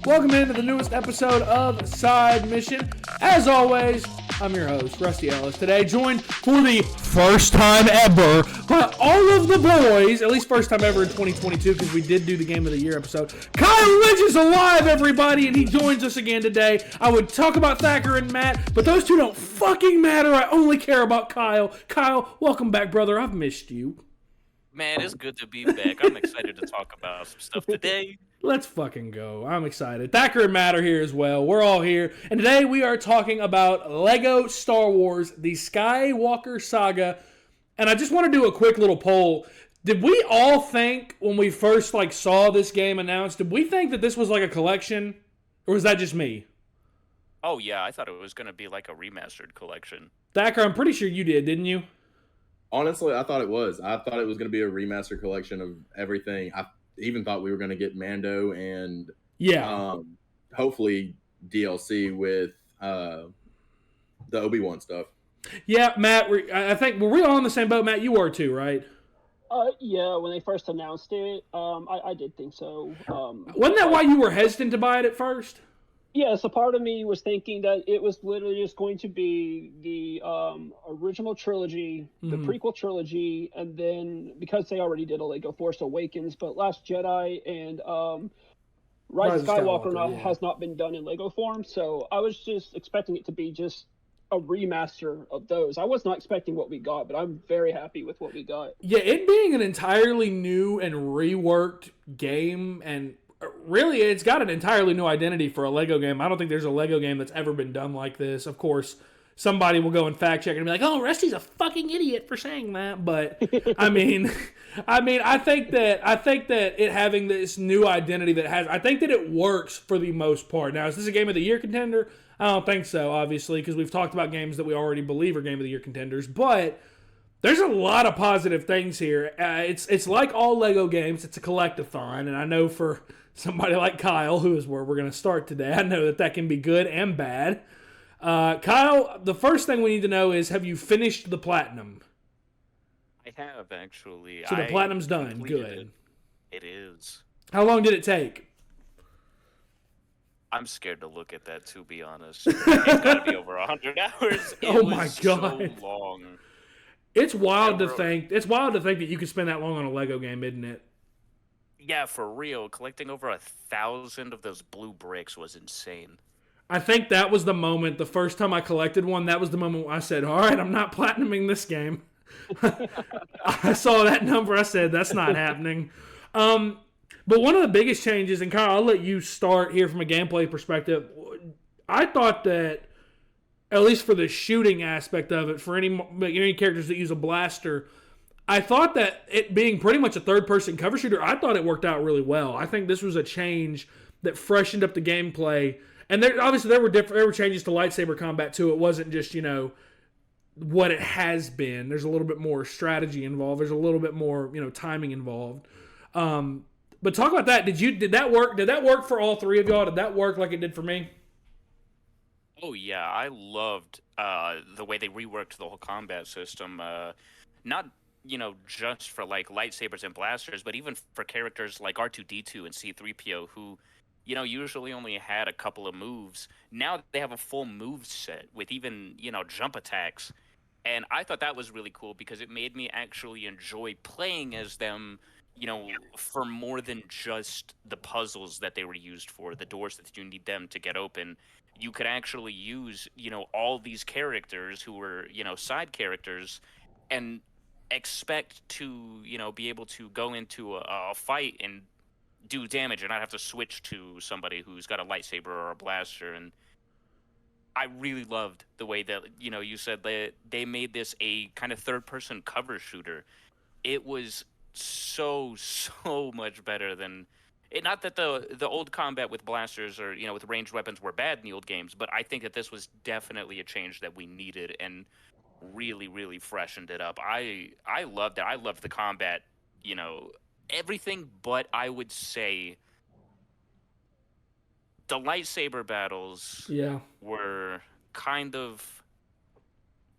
Welcome into the newest episode of Side Mission. As always, I'm your host, Rusty Ellis. Today, joined for the first time ever by all of the boys, at least first time ever in 2022, because we did do the Game of the Year episode. Kyle Lynch is alive, everybody, and he joins us again today. I would talk about Thacker and Matt, but those two don't fucking matter. I only care about Kyle. Kyle, welcome back, brother. I've missed you. Man, it's good to be back. I'm excited to talk about some stuff today. Let's fucking go. I'm excited. Thacker and Matt are here as well. We're all here. And today we are talking about Lego Star Wars, the Skywalker Saga. And I just want to do a quick little poll. Did we all think when we first saw this game announced, did we think that this was like a collection? Or was that just me? Oh, yeah. I thought it was going to be like a remastered collection. Thacker, I'm pretty sure you did, didn't you? Honestly, I thought it was. I thought it was going to be a remastered collection of everything. I even thought we were going to get Mando and hopefully DLC with the Obi-Wan stuff. Yeah, Matt, I think, were we all on the same boat? Matt, you were too, right? Yeah, when they first announced it, I did think so. Wasn't that why you were hesitant to buy it at first? Yeah, so part of me was thinking that it was literally just going to be the original trilogy, the prequel trilogy, and then because they already did a Lego Force Awakens, but Last Jedi and Rise of Skywalker has not been done in Lego form, so I was just expecting it to be just a remaster of those. I was not expecting what we got, but I'm very happy with what we got. Yeah, it being an entirely new and reworked game, and really, it's got an entirely new identity for a Lego game. I don't think there's a Lego game that's ever been done like this. Of course, somebody will go and fact check and be like, "Oh, Rusty's a fucking idiot for saying that." But I mean, I think that it having this new identity I think that it works for the most part. Now, is this a Game of the Year contender? I don't think so, obviously, because we've talked about games that we already believe are Game of the Year contenders. But there's a lot of positive things here. It's like all Lego games. It's a collectathon, and I know for somebody like Kyle, who is where we're going to start today, I know that can be good and bad. Kyle, the first thing we need to know is, have you finished the platinum? I have, actually. So the platinum's done. Good. It is. How long did it take? I'm scared to look at that, to be honest. It's got to be over 100 hours. Oh my God. So long. It's wild to think. It's wild to think that you could spend that long on a Lego game, isn't it? Yeah, for real. Collecting over 1,000 of those blue bricks was insane. I think that was the moment, the first time I collected one, that was the moment I said, all right, I'm not platinuming this game. I saw that number, I said, that's not happening. But one of the biggest changes, and Kyle, I'll let you start here from a gameplay perspective. I thought that, at least for the shooting aspect of it, for any characters that use a blaster, I thought that it being pretty much a third-person cover shooter, I thought it worked out really well. I think this was a change that freshened up the gameplay. And there were changes to lightsaber combat too. It wasn't just, what it has been. There's a little bit more strategy involved. There's a little bit more, timing involved. But talk about that. Did that work? Did that work for all three of y'all? Did that work like it did for me? Oh, yeah. I loved the way they reworked the whole combat system. Not just for lightsabers and blasters, but even for characters like R2-D2 and C-3PO who, usually only had a couple of moves. Now they have a full move set with even, jump attacks. And I thought that was really cool because it made me actually enjoy playing as them, for more than just the puzzles that they were used for, the doors that you need them to get open. You could actually use, all these characters who were, side characters and expect to, be able to go into a fight and do damage and not have to switch to somebody who's got a lightsaber or a blaster. And I really loved the way that, you said that they made this a kind of third-person cover shooter. It was so much better than it. Not that the old combat with blasters or, with ranged weapons were bad in the old games, but I think that this was definitely a change that we needed and really freshened it up. I loved it. I loved the combat, everything, but I would say the lightsaber battles were kind of,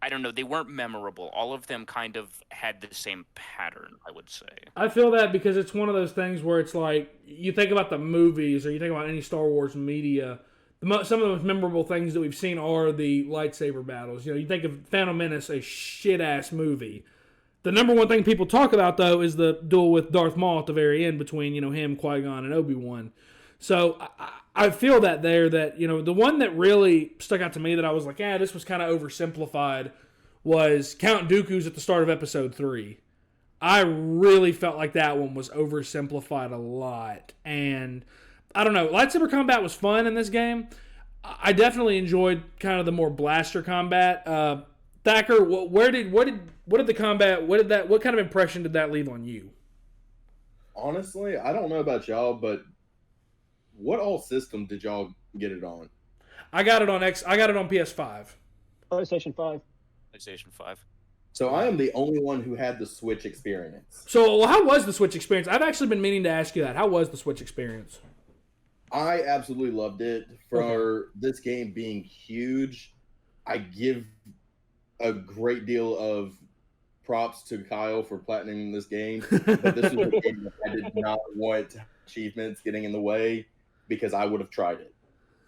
I don't know, they weren't memorable. All of them kind of had the same pattern, I would say. I feel that because it's one of those things where it's like you think about the movies or you think about any Star Wars media. Some of the most memorable things that we've seen are the lightsaber battles. You think of Phantom Menace, a shit ass movie. The number one thing people talk about though is the duel with Darth Maul at the very end between him, Qui-Gon, and Obi-Wan. So I feel that there that the one that really stuck out to me that I was like, this was kind of oversimplified was Count Dooku's at the start of Episode 3. I really felt like that one was oversimplified a lot. And I don't know, lightsaber combat was fun in this game. I definitely enjoyed kind of the more blaster combat. Thacker, what kind of impression did that leave on you? Honestly, I don't know about y'all, but what all system did y'all get it on? I got it on PS5. PlayStation 5. PlayStation 5. So I am the only one who had the Switch experience. So how was the Switch experience? I've actually been meaning to ask you that. How was the Switch experience? I absolutely loved it. For this game being huge, I give a great deal of props to Kyle for platinuming this game. But this was a game that I did not want achievements getting in the way because I would have tried it.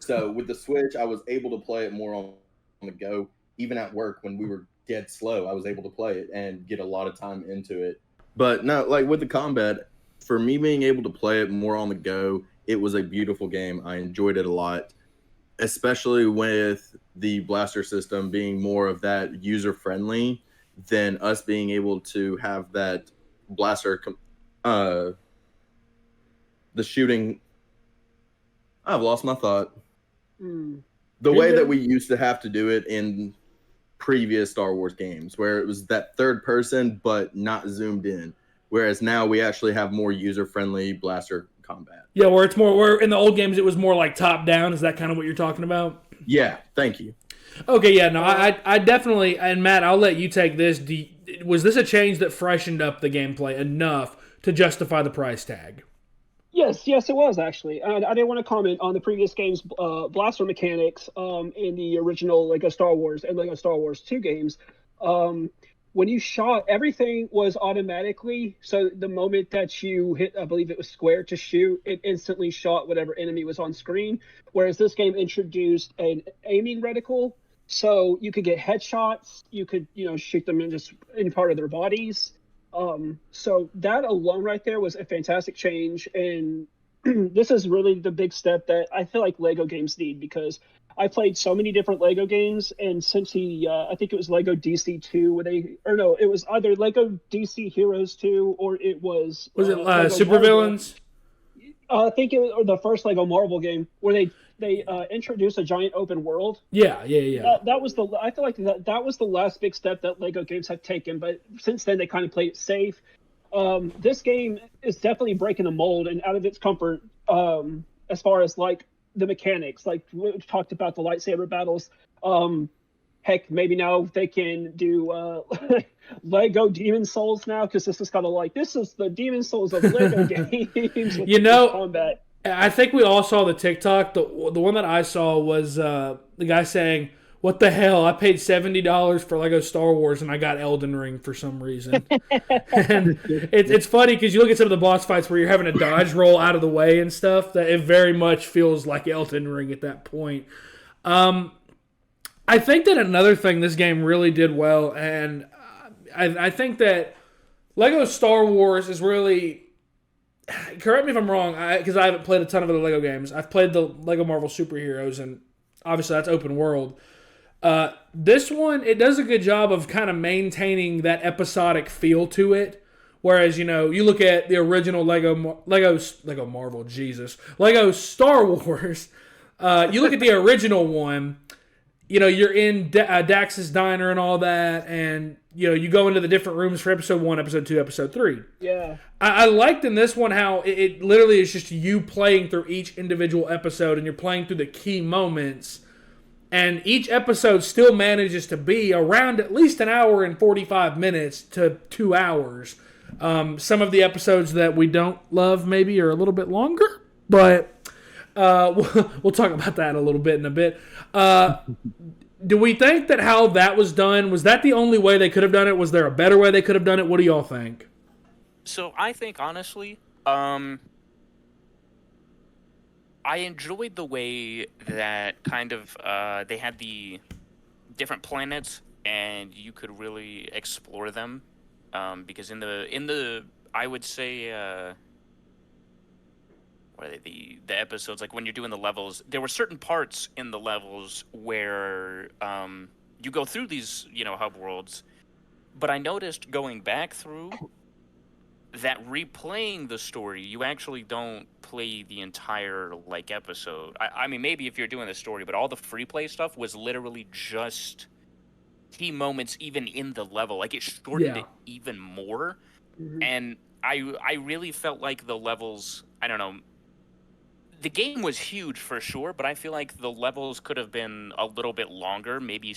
So with the Switch, I was able to play it more on the go. Even at work when we were dead slow, I was able to play it and get a lot of time into it. But no, like with the combat, for me being able to play it more on the go, it was a beautiful game. I enjoyed it a lot, especially with the blaster system being more of that user-friendly than us being able to have that blaster, the shooting. I've lost my thought. The way that we used to have to do it in previous Star Wars games, where it was that third person but not zoomed in, whereas now we actually have more user-friendly blaster combat. Yeah, where in the old games it was more like top down. Is that kind of what you're talking about? Yeah, thank you. Okay, yeah, no, I definitely, and Matt, I'll let you take this. Was this a change that freshened up the gameplay enough to justify the price tag? Yes, it was actually. And I didn't want to comment on the previous game's blaster mechanics in the original Lego Star Wars and Lego Star Wars 2 games. When you shot, everything was automatically, so the moment that you hit, I believe it was square to shoot, it instantly shot whatever enemy was on screen, whereas this game introduced an aiming reticle, so you could get headshots, you could, shoot them in just any part of their bodies. So that alone right there was a fantastic change, and this is really the big step that I feel like Lego games need, because I played so many different Lego games, and since I think it was Lego DC 2, it was either Lego DC Heroes 2 or it was... Was it Supervillains? I think it was the first Lego Marvel game where they introduced a giant open world. Yeah. That was I feel like that was the last big step that Lego games have taken, but since then they kind of played it safe. This game is definitely breaking the mold and out of its comfort as far as like the mechanics, like we talked about the lightsaber battles. Heck, maybe now they can do Lego Demon Souls now, because this is kind of this is the Demon Souls of Lego games with combat. I think we all saw the TikTok. The one that I saw was the guy saying, "What the hell? I paid $70 for Lego Star Wars and I got Elden Ring for some reason." And it's funny because you look at some of the boss fights where you're having to dodge roll out of the way and stuff. That it very much feels like Elden Ring at that point. I think that another thing this game really did well, and I think that Lego Star Wars is really... Correct me if I'm wrong, because I haven't played a ton of other Lego games. I've played the Lego Marvel Superheroes, and obviously that's open world. This one, it does a good job of kind of maintaining that episodic feel to it. Whereas, you look at the original Lego Marvel, Jesus, Lego Star Wars. You look at the original one. You're in Dax's diner and all that, and you go into the different rooms for episode 1, episode 2, episode 3. Yeah. I liked in this one how it literally is just you playing through each individual episode, and you're playing through the key moments, and each episode still manages to be around at least an hour and 45 minutes to 2 hours. Some of the episodes that we don't love maybe are a little bit longer, but we'll talk about that a little bit in a bit. do we think that how that was done, was that the only way they could have done it? Was there a better way they could have done it? What do y'all think? So I think honestly, I enjoyed the way that kind of they had the different planets and you could really explore them. Because in the I would say what are they, the episodes, like when you're doing the levels, there were certain parts in the levels where you go through these, hub worlds. But I noticed going back through that replaying the story, you actually don't play the entire like episode. I mean, maybe if you're doing the story, but all the free play stuff was literally just key moments, even in the level. Like it shortened Yeah. it even more, Mhm. and I really felt like the levels. I don't know. The game was huge for sure, but I feel like the levels could have been a little bit longer. Maybe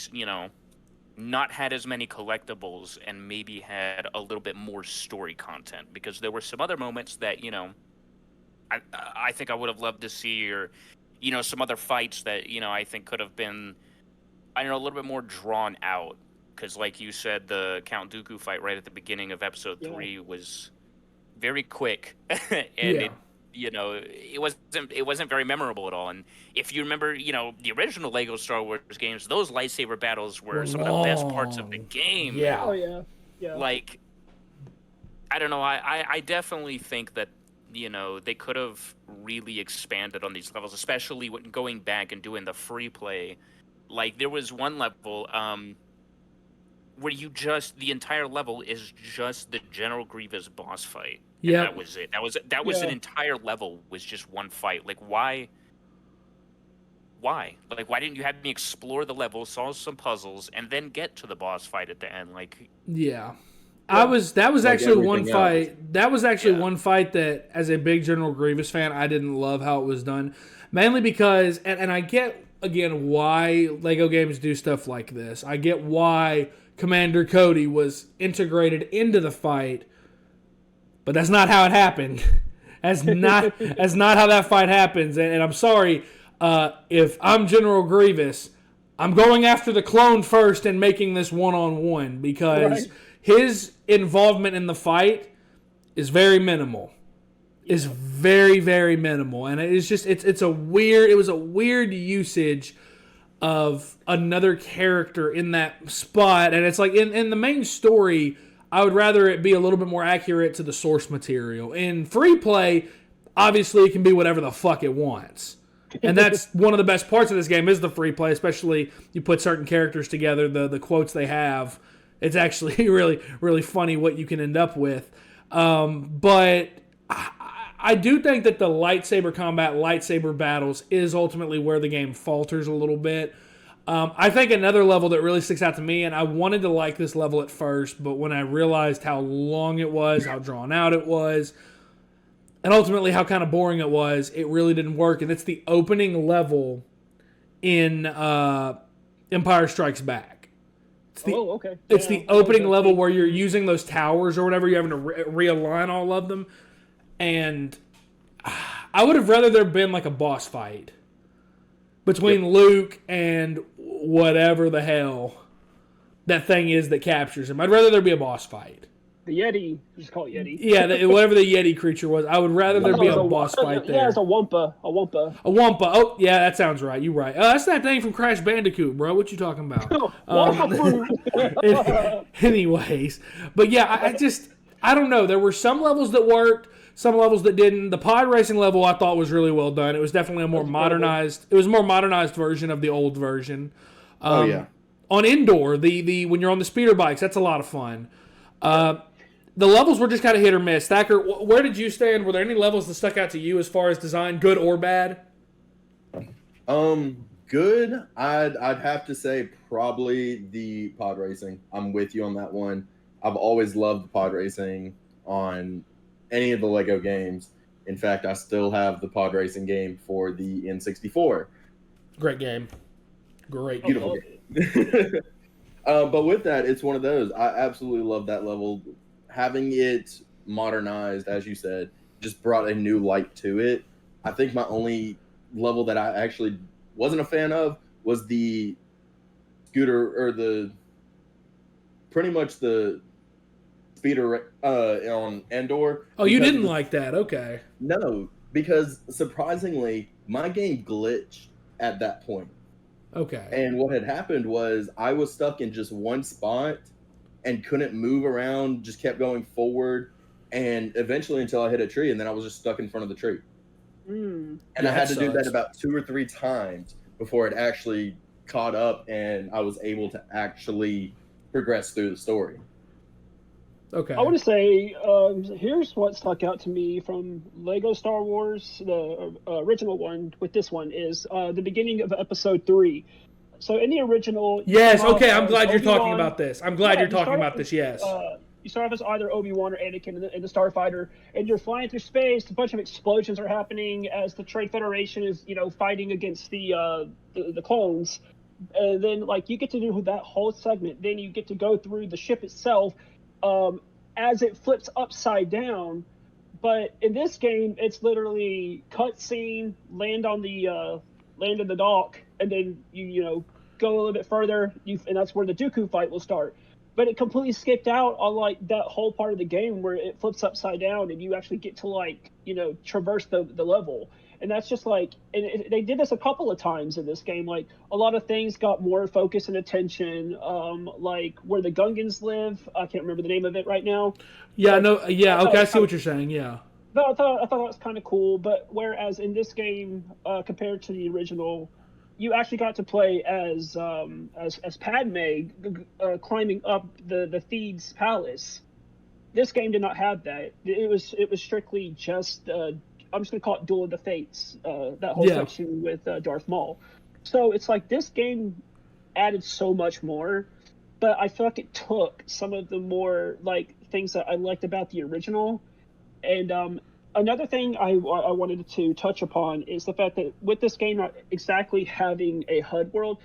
not had as many collectibles and maybe had a little bit more story content, because there were some other moments that I think I would have loved to see, or some other fights that I think could have been, I don't know, a little bit more drawn out, because like you said, the Count Dooku fight right at the beginning of episode Yeah. 3 was very quick and Yeah. it wasn't very memorable at all. And if you remember, the original Lego Star Wars games, those lightsaber battles were some of the best parts of the Long. game. Yeah. Oh yeah, yeah. Like, I don't know, I definitely think that they could have really expanded on these levels, especially when going back and doing the free play. Like there was one level where the entire level is just the General Grievous boss fight. And Yep. that was it. That was an Yeah. entire level, was just one fight. Like why? Like why didn't you have me explore the level, solve some puzzles, and then get to the boss fight at the end? Like, Yeah. Yeah. That was Like actually one everything else. fight. That was actually Yeah. one fight that, as a big General Grievous fan, I didn't love how it was done. Mainly because, and I get, again, why Lego games do stuff like this. I get why Commander Cody was integrated into the fight, but that's not how it happened. That's not how that fight happens. And I'm sorry, if I'm General Grievous, I'm going after the clone first and making this one-on-one, because Right. his involvement in the fight is very minimal. Is very, very minimal. And it was a weird usage of another character in that spot. And it's like in the main story, I would rather it be a little bit more accurate to the source material. In free play, obviously it can be whatever the fuck it wants. And that's one of the best parts of this game is the free play, especially you put certain characters together, the quotes they have. It's actually really, really funny what you can end up with. But I do think that the lightsaber combat, lightsaber battles is ultimately where the game falters a little bit. I think another level that really sticks out to me, and I wanted to like this level at first, but when I realized how long it was, how drawn out it was, and ultimately how kind of boring it was, it really didn't work. And it's the opening level in Empire Strikes Back. Oh, okay. It's Yeah, the that was opening a level thing. where you're using those towers or whatever. You're having to realign all of them. And I would have rather there been like a boss fight between Luke and whatever the hell that thing is that captures him. I'd rather there be a boss fight. The Yeti. Just call it Yeti. Yeah, whatever the Yeti creature was. I would rather there be a boss fight there. Yeah, it's a Wampa. A Wampa. A Wampa. Oh, yeah, that sounds right. You're right. That's that thing from Crash Bandicoot, bro. What you talking about? Wampa. Anyways. But yeah, I don't know. There were some levels that worked, some levels that didn't. The pod racing level I thought was really well done. It was definitely a more modernized version of the old version. Oh yeah. On indoor, the when you're on the speeder bikes, that's a lot of fun. The levels were just kind of hit or miss. Thacker, where did you stand? Were there any levels that stuck out to you as far as design, good or bad? Good. I'd have to say probably the pod racing. I'm with you on that one. I've always loved pod racing on any of the Lego games. In fact, I still have the pod racing game for the N64. Great game. Great. Beautiful game. But with that, it's one of those. I absolutely love that level. Having it modernized, as you said, just brought a new light to it. I think my only level that I actually wasn't a fan of was the scooter or the pretty much the speeder on Endor. Oh, you didn't like that? Okay. No, because surprisingly, my game glitched at that point. Okay. And what had happened was I was stuck in just one spot and couldn't move around, just kept going forward, and eventually until I hit a tree, and then I was just stuck in front of the tree. And I had to do that about 2 or 3 times before it actually caught up and I was able to actually progress through the story. Okay. I want to say, here's what stuck out to me from Lego Star Wars, the original one, with this one, is the beginning of episode 3. So in the original... Yes, okay, I'm glad you're talking about this. I'm glad you're talking about this, yes. You start off as either Obi-Wan or Anakin in the Starfighter, and you're flying through space. A bunch of explosions are happening as the Trade Federation is, fighting against the clones. And then, you get to do that whole segment. Then you get to go through the ship itself as it flips upside down. But in this game, it's literally cutscene, land in the dock, and then you go a little bit further, and that's where the Dooku fight will start. But it completely skipped out on that whole part of the game where it flips upside down and you actually get to traverse the level. And that's just they did this a couple of times in this game. A lot of things got more focus and attention. Where the Gungans live, I can't remember the name of it right now. Yeah, okay, I see what you're saying. Yeah. But I thought that was kind of cool. But whereas in this game, compared to the original, you actually got to play as Padme climbing up the Theed's palace. This game did not have that. It was strictly just I'm just gonna call it Duel of the Fates. That whole section with Darth Maul. So it's this game added so much more, but I feel like it took some of the more things that I liked about the original. And another thing I wanted to touch upon is the fact that with this game not exactly having a HUD world,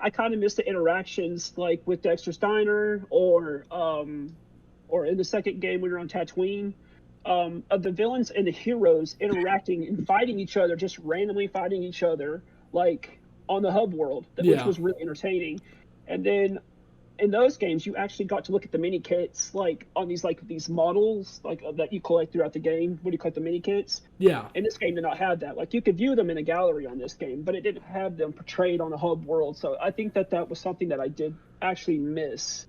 I kind of miss the interactions with Dexter's Diner or in the second game when you're on Tatooine, of the villains and the heroes interacting and fighting each other, just randomly fighting each other on the hub world, which was really entertaining. And then in those games, you actually got to look at the mini kits, on these models, that you collect throughout the game when you collect the mini kits. Yeah. And this game did not have that. You could view them in a gallery on this game, but it didn't have them portrayed on a hub world. So I think that was something that I did actually miss.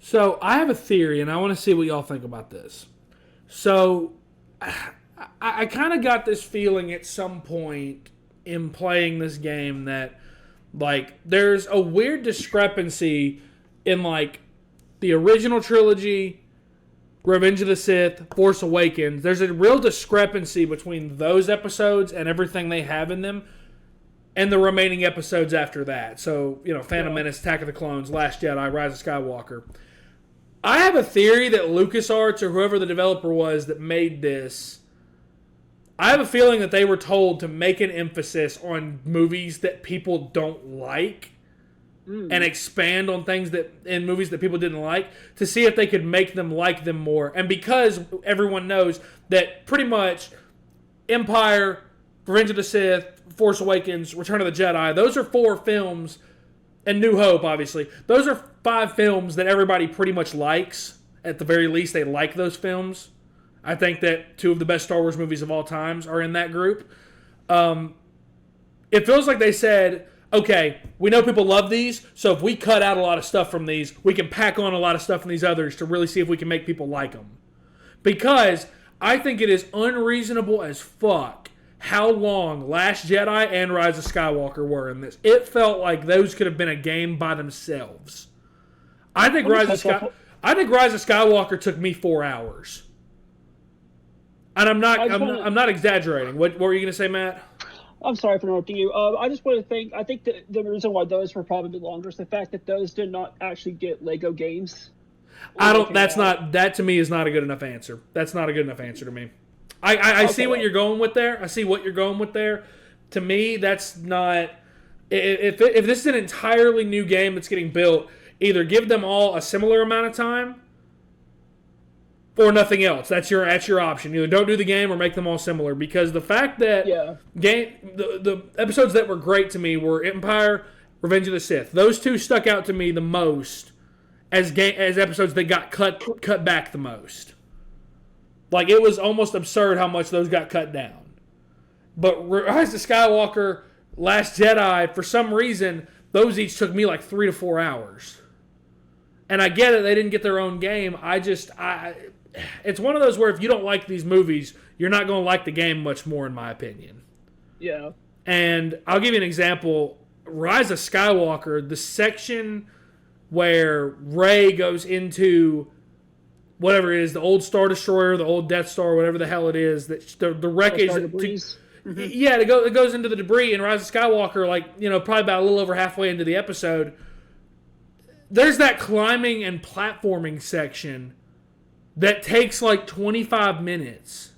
So I have a theory, and I want to see what y'all think about this. So I kind of got this feeling at some point in playing this game that there's a weird discrepancy in the original trilogy, Revenge of the Sith, Force Awakens. There's a real discrepancy between those episodes and everything they have in them and the remaining episodes after that. So, Phantom Menace, Attack of the Clones, Last Jedi, Rise of Skywalker. I have a theory that LucasArts or whoever the developer was that made this, I have a feeling that they were told to make an emphasis on movies that people don't like and expand on things in movies that people didn't like to see if they could make them like them more. And because everyone knows that pretty much Empire, Revenge of the Sith, Force Awakens, Return of the Jedi, those are 4 films, and New Hope, obviously. Those are 5 films that everybody pretty much likes. At the very least, they like those films. I think that 2 of the best Star Wars movies of all times are in that group. It feels like they said, okay, we know people love these, so if we cut out a lot of stuff from these, we can pack on a lot of stuff from these others to really see if we can make people like them. Because I think it is unreasonable as fuck how long Last Jedi and Rise of Skywalker were in this. It felt like those could have been a game by themselves. I think Rise of Skywalker took me 4 hours. And I'm not exaggerating. What were you going to say, Matt? I'm sorry for interrupting you. I just want to think. I think that the reason why those were probably longer is the fact that those did not actually get Lego games. That to me is not a good enough answer. That's not a good enough answer to me. I see what you're going with there. To me, that's not. If this is an entirely new game that's getting built, either give them all a similar amount of time, or nothing else. That's your option. Either don't do the game or make them all similar. Because the fact that the episodes that were great to me were Empire Revenge of the Sith. Those two stuck out to me the most as episodes that got cut back the most. Like, it was almost absurd how much those got cut down. But Rise of Skywalker, Last Jedi, for some reason, those each took me like 3 to 4 hours. And I get it, they didn't get their own game. It's one of those where if you don't like these movies, you're not going to like the game much more, in my opinion. Yeah. And I'll give you an example. Rise of Skywalker, the section where Rey goes into whatever it is, the old Star Destroyer, the old Death Star, whatever the hell it is, that the wreckage. Yeah, it goes into the debris in Rise of Skywalker, probably about a little over halfway into the episode. There's that climbing and platforming section that takes like 25 minutes.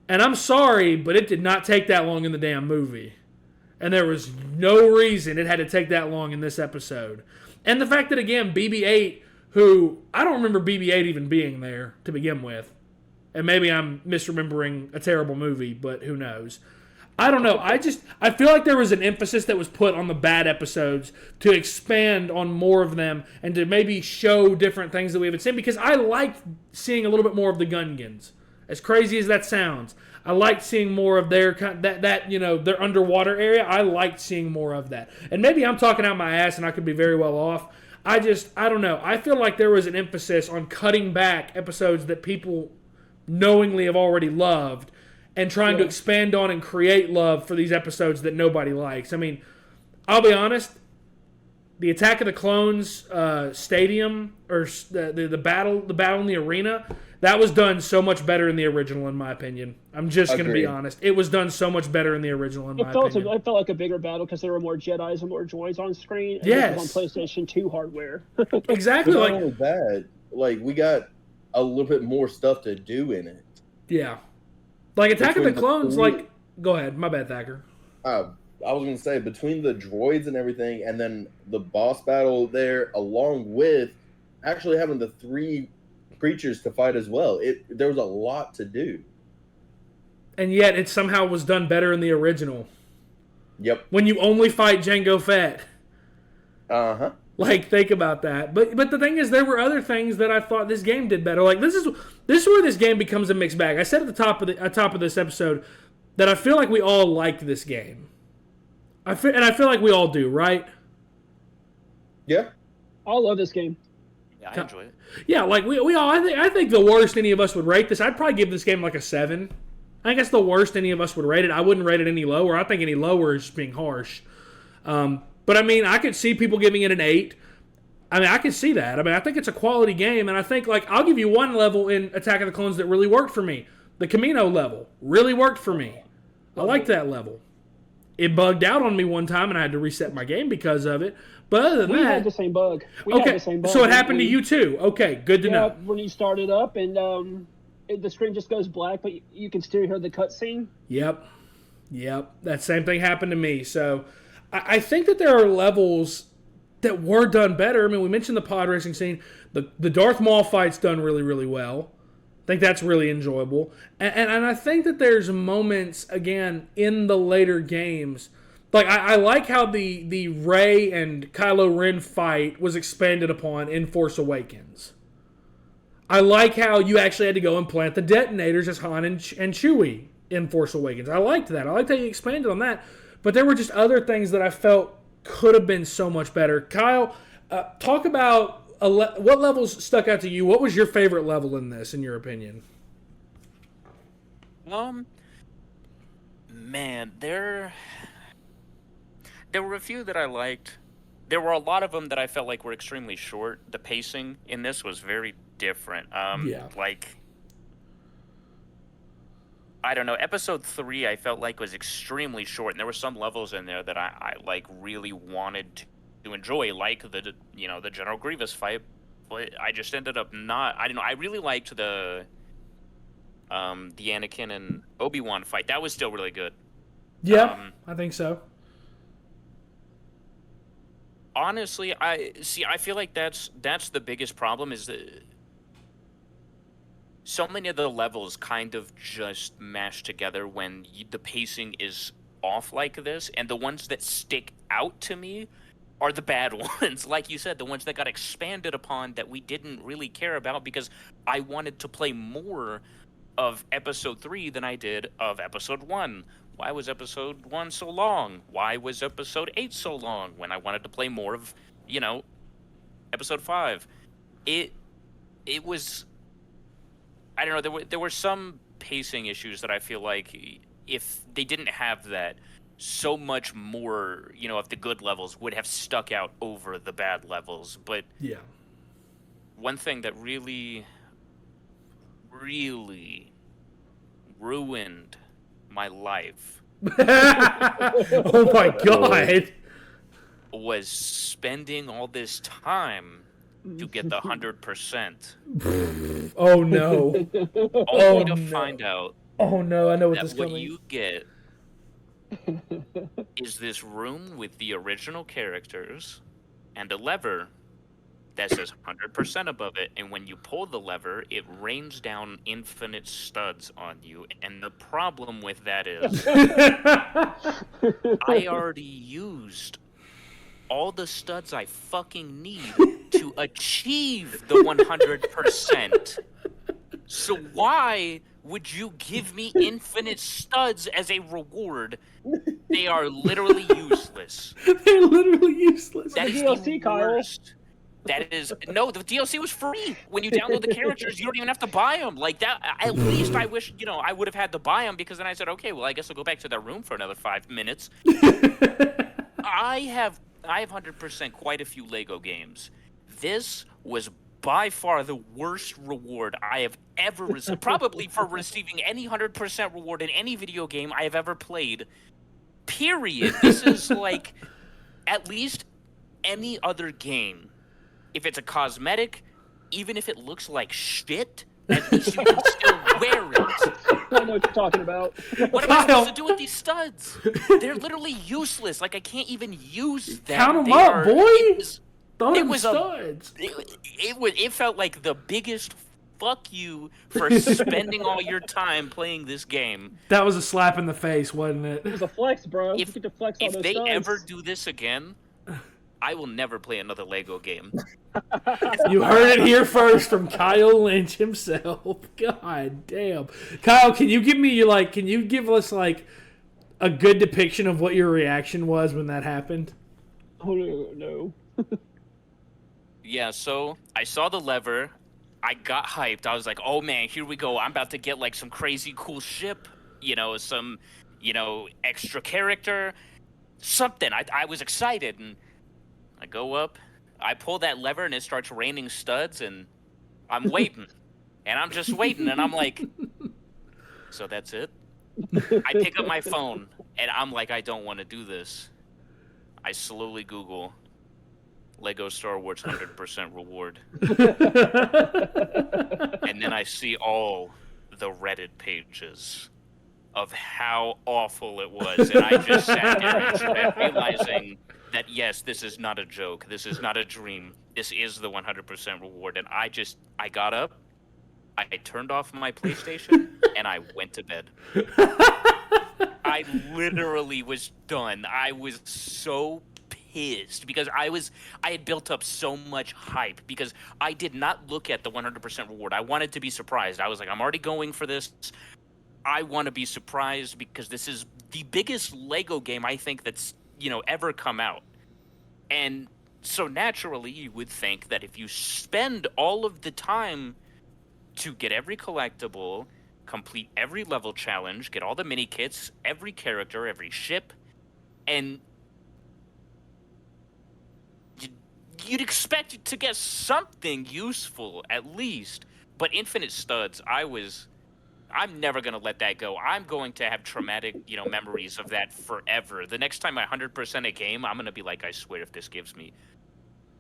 And I'm sorry, but it did not take that long in the damn movie. And there was no reason it had to take that long in this episode. And the fact that, again, BB-8, who I don't remember BB-8 even being there to begin with. And maybe I'm misremembering a terrible movie, but who knows. I don't know. I feel like there was an emphasis that was put on the bad episodes to expand on more of them and to maybe show different things that we haven't seen, because I liked seeing a little bit more of the Gungans. As crazy as that sounds, I liked seeing more of their their underwater area. I liked seeing more of that. And maybe I'm talking out my ass and I could be very well off. I don't know. I feel like there was an emphasis on cutting back episodes that people knowingly have already loved and trying to expand on and create love for these episodes that nobody likes. I mean, I'll be honest, the Attack of the Clones stadium, or the battle in the arena, that was done so much better in the original, in my opinion. I'm just going to be honest. It was done so much better in the original, in my opinion. It felt like a bigger battle because there were more Jedis and more droids on screen. And yes. This was on PlayStation 2 hardware. Exactly. Not only that, we got a little bit more stuff to do in it. Yeah. Like Attack of the Clones, go ahead. My bad, Thacker. I was going to say, between the droids and everything, and then the boss battle there, along with actually having the 3 creatures to fight as well, there was a lot to do. And yet it somehow was done better in the original. Yep. When you only fight Jango Fett. Uh-huh. Think about that. But the thing is, there were other things that I thought this game did better. This is where this game becomes a mixed bag. I said at the top of this episode that I feel like we all like this game. I feel like we all do, right? Yeah. I love this game. Yeah, I enjoy it. Yeah, we all. I think the worst any of us would rate this, I'd probably give this game like a 7. I think that's the worst any of us would rate it. I wouldn't rate it any lower. I think any lower is just being harsh. But I mean, I could see people giving it an 8. I mean, I could see that. I mean, I think it's a quality game, and I think I'll give you one level in Attack of the Clones that really worked for me. The Camino level really worked for me. I liked that level. It bugged out on me one time, and I had to reset my game because of it. But other than we that, had the same bug. So it happened to you too. Okay, good to know. When you start it up and the screen just goes black, but you can still hear the cutscene. Yep. That same thing happened to me. So I think that there are levels that were done better. I mean, we mentioned the pod racing scene. The Darth Maul fight's done really, really well. I think that's really enjoyable. And I think that there's moments, again, in the later games. I like how the Rey and Kylo Ren fight was expanded upon in Force Awakens. I like how you actually had to go and plant the detonators as Han and Chewie in Force Awakens. I liked that. I liked how you expanded on that. But there were just other things that I felt could have been so much better. Kyle, talk about what levels stuck out to you. What was your favorite level in this, in your opinion? Man, there were a few that I liked. There were a lot of them that I felt like were extremely short. The pacing in this was very different. I don't know. Episode 3, I felt like was extremely short, and there were some levels in there that I really wanted to enjoy, like the General Grievous fight. But I just ended up not. I don't know. I really liked the Anakin and Obi-Wan fight. That was still really good. Yeah, I think so. Honestly, I feel like that's the biggest problem, is that so many of the levels kind of just mash together when the pacing is off like this, and the ones that stick out to me are the bad ones. Like you said, the ones that got expanded upon that we didn't really care about because I wanted to play more of episode 3 than I did of episode 1. Why was episode 1 so long? Why was episode 8 so long when I wanted to play more of, episode 5? It was, I don't know, there were some pacing issues that I feel like if they didn't have that, so much more, of the good levels would have stuck out over the bad levels. But Yeah. one thing that really ruined my life Oh my god. was spending all this time to get the 100%. Oh no. Only to find out Oh no, I know what that this what coming. you get is this room with the original characters and a lever that says 100% above it, and when you pull the lever, it rains down infinite studs on you. And the problem with that is, I already used all the studs I fucking need to achieve the 100%. So why would you give me infinite studs as a reward? They are literally useless. They're literally useless. That is DLC, the Kyle. worst. That is no. The DLC was free. When you download the characters, you don't even have to buy them. Like that. At least I wish I would have had to buy them, because then I said, okay, well, I guess I'll go back to that room for another 5 minutes. I have 100% quite a few Lego games. This was by far the worst reward I have ever received. Probably for receiving any 100% reward in any video game I have ever played. Period. This is like, at least any other game, if it's a cosmetic, even if it looks like shit, at least you can still wear it. I know what you're talking about. What am I supposed to do with these studs? They're literally useless. Like, I can't even use them. Count 'em They up, are- boy. It It was studs. it felt like the biggest fuck you for spending all your time playing this game. That was a slap in the face, wasn't it? It was a flex, bro. If- you get to flex all If those they studs. ever do this again, I will never play another Lego game. You heard it here first from Kyle Lynch himself. God damn. Kyle, can you give us like a good depiction of what your reaction was when that happened? Oh no. Yeah, so I saw the lever. I got hyped. I was like, oh man, here we go. I'm about to get like some crazy cool ship, some, extra character, something. I was excited, and I go up, I pull that lever, and it starts raining studs, and I'm waiting. And I'm just waiting, and I'm like, so that's it? I pick up my phone, and I'm like, I don't want to do this. I slowly Google Lego Star Wars 100% reward. And then I see all the Reddit pages of how awful it was. And I just sat there and realizing that, yes, this is not a joke. This is not a dream. This is the 100% reward. And I got up, I turned off my PlayStation, and I went to bed. I literally was done. I was so pissed because I had built up so much hype because I did not look at the 100% reward. I wanted to be surprised. I was like, I'm already going for this. I want to be surprised because this is the biggest Lego game I think that's, ever come out. And so naturally you would think that if you spend all of the time to get every collectible, complete every level challenge, get all the mini kits, every character, every ship, and you'd expect to get something useful at least. But Infinite Studs, I'm never going to let that go. I'm going to have traumatic, memories of that forever. The next time I 100% a game, I'm going to be like, I swear if this gives me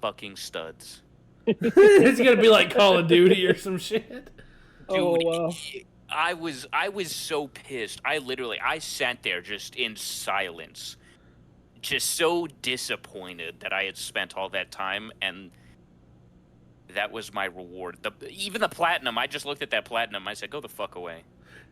fucking studs. It's gonna be like Call of Duty or some shit. Dude, Oh, wow. I was so pissed. I sat there just in silence, just so disappointed that I had spent all that time, and that was my reward. Even the platinum, I just looked at that platinum. I said, "Go the fuck away."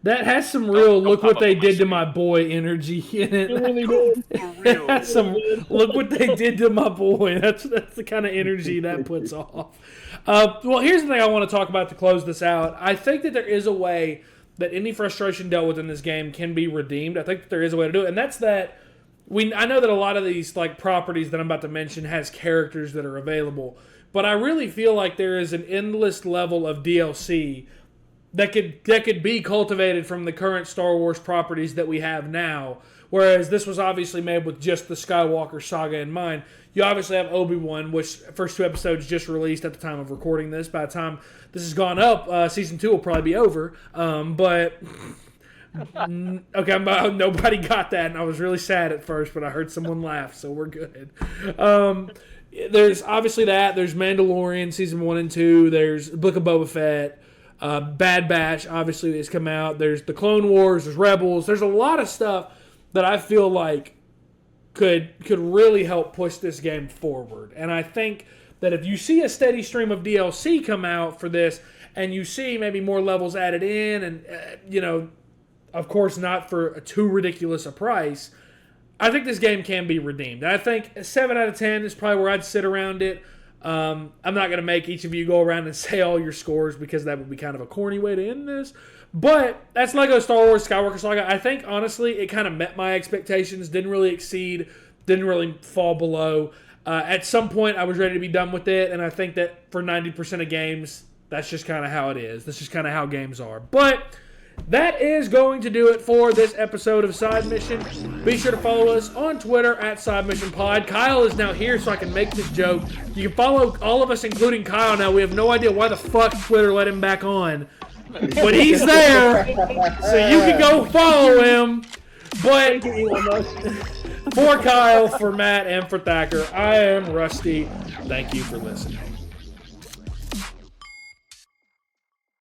That has some real Don't look pop what up they on my did to screen. my boy energy in it. It really did. It has some look what they did to my boy. That's the kind of energy that puts off. Well, here's the thing I want to talk about to close this out. I think that there is a way that any frustration dealt with in this game can be redeemed. I think that there is a way to do it, and that's that. I know that a lot of these like properties that I'm about to mention has characters that are available, but I really feel like there is an endless level of DLC that could be cultivated from the current Star Wars properties that we have now. Whereas this was obviously made with just the Skywalker saga in mind. You obviously have Obi-Wan, which first 2 episodes just released at the time of recording this. By the time this has gone up, season 2 will probably be over. But okay, nobody got that, and I was really sad at first, but I heard someone laugh, so we're good. There's obviously that. There's Mandalorian season 1 and 2. There's Book of Boba Fett. Bad Batch obviously has come out. There's the Clone Wars. There's Rebels. There's a lot of stuff that I feel like could really help push this game forward. And I think that if you see a steady stream of DLC come out for this, and you see maybe more levels added in, and of course not for too ridiculous a price, I think this game can be redeemed. I think a 7 out of 10 is probably where I'd sit around it. I'm not going to make each of you go around and say all your scores because that would be kind of a corny way to end this. But that's Lego Star Wars Skywalker Saga. I think, honestly, it kind of met my expectations. Didn't really exceed. Didn't really fall below. At some point, I was ready to be done with it. And I think that for 90% of games, that's just kind of how it is. That's just kind of how games are. But that is going to do it for this episode of Side Mission. Be sure to follow us on Twitter at Side Mission Pod. Kyle is now here so I can make this joke. You can follow all of us, including Kyle now. We have no idea why the fuck Twitter let him back on. But he's there, so you can go follow him. But for Kyle, for Matt, and for Thacker, I am Rusty. Thank you for listening.